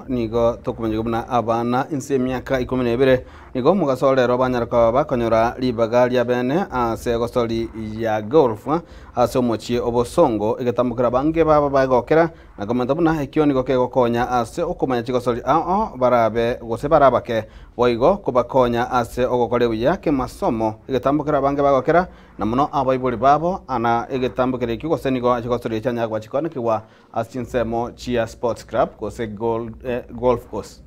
nigo tukumenya buna abana inse myaka 12 nigo mugasolero banyaraka bakonyora libaga lya bene ase gostori ya golf ase omochie obosongo igetambukira bange baba bagokera na komenta buna ekyo nigo kegokonya ase okumanya chigosori barabe gose barabake boigo kubakonya ase ogokore buya ke masomo igetambukira bange bagokera na muno abaibuli babo ana igetambukira iki gose nigo chigosori chanya kwa chikone kiwa asinsemo chia sports club gose golf course.